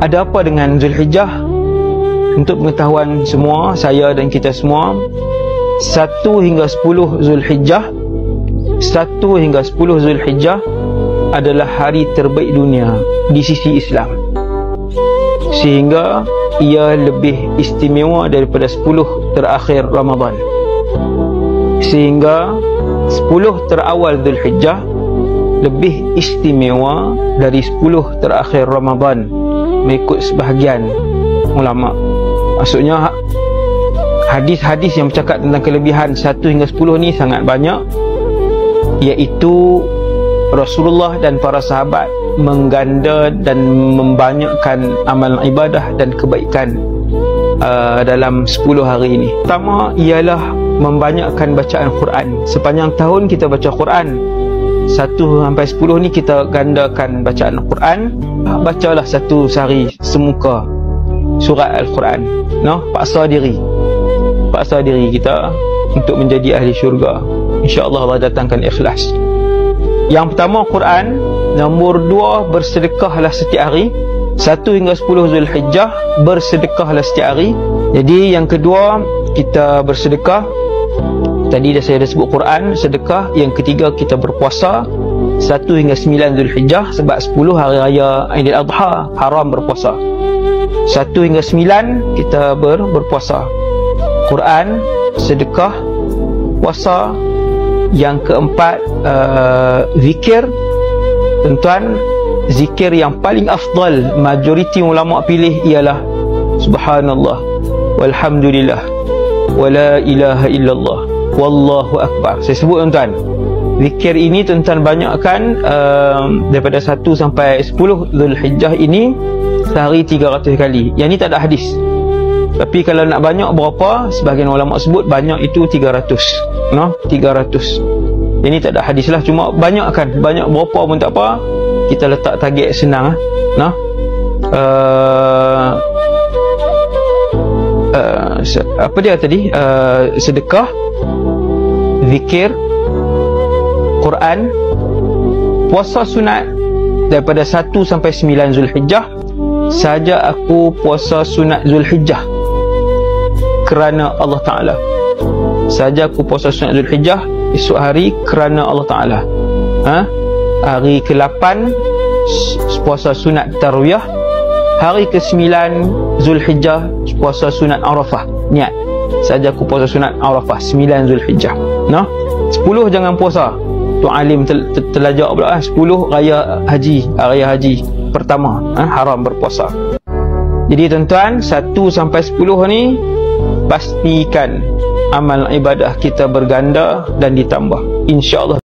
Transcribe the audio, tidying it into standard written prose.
Ada apa dengan Zulhijjah? Untuk pengetahuan semua, saya dan kita semua, 1 hingga 10 Zulhijjah, 1 hingga 10 Zulhijjah adalah hari terbaik dunia di sisi Islam, sehingga ia lebih istimewa daripada 10 terakhir Ramadan. Sehingga 10 terawal Zulhijjah lebih istimewa dari 10 terakhir Ramadan mengikut sebahagian ulama. Maksudnya hadis-hadis yang bercakap tentang kelebihan 1 hingga 10 ni sangat banyak, iaitu Rasulullah dan para sahabat mengganda dan membanyakkan amalan ibadah dan kebaikan dalam 10 hari ini. Pertama ialah membanyakkan bacaan Quran. Sepanjang tahun kita baca Quran, 1 sampai 10 ni kita gandakan bacaan Quran. Bacalah satu sehari semuka surat Al-Quran, paksa diri kita untuk menjadi ahli syurga. InsyaAllah Allah datangkan ikhlas. Yang pertama Quran. Nombor 2, bersedekahlah setiap hari. 1 hingga 10 Zulhijjah bersedekahlah setiap hari. Jadi yang kedua kita bersedekah. Tadi saya dah sebut Quran, sedekah. Yang ketiga kita berpuasa 1 hingga 9 Zulhijjah, sebab 10 hari raya Aidil Adha haram berpuasa. 1 hingga 9 kita berpuasa. Quran, sedekah, puasa. Yang keempat zikir. Tuan-tuan, zikir yang paling afdal majoriti ulama pilih ialah subhanallah walhamdulillah wala ilaha illallah wallahu akbar. Saya sebut tuan-tuan, zikir ini tuan-tuan banyakkan daripada 1 sampai 10 Zulhijjah ini sehari 300 kali. Yang ni tak ada hadis, tapi kalau nak banyak berapa, sebahagian ulama sebut banyak itu 300. 300. Ini tak ada hadis lah, cuma banyakkan. Banyak berapa pun tak apa, kita letak target senang. Apa dia tadi? Sedekah, zikir, Quran, puasa sunat daripada 1 sampai 9 Zulhijjah. Saja aku puasa sunat Zulhijjah kerana Allah Ta'ala. Saja aku puasa sunat Zulhijjah esok hari kerana Allah Ta'ala. Hari ke-8 puasa sunat Tarwiyah. Hari ke-9 Zulhijjah puasa sunat Arafah. Niat, saja aku puasa sunat Arafah 9 Zulhijjah. 10 jangan puasa. Tuan Alim terlajak pula. 10 raya haji pertama, haram berpuasa. Jadi tuan-tuan, 1 sampai 10 ni pastikan amal ibadah kita berganda dan ditambah. InsyaAllah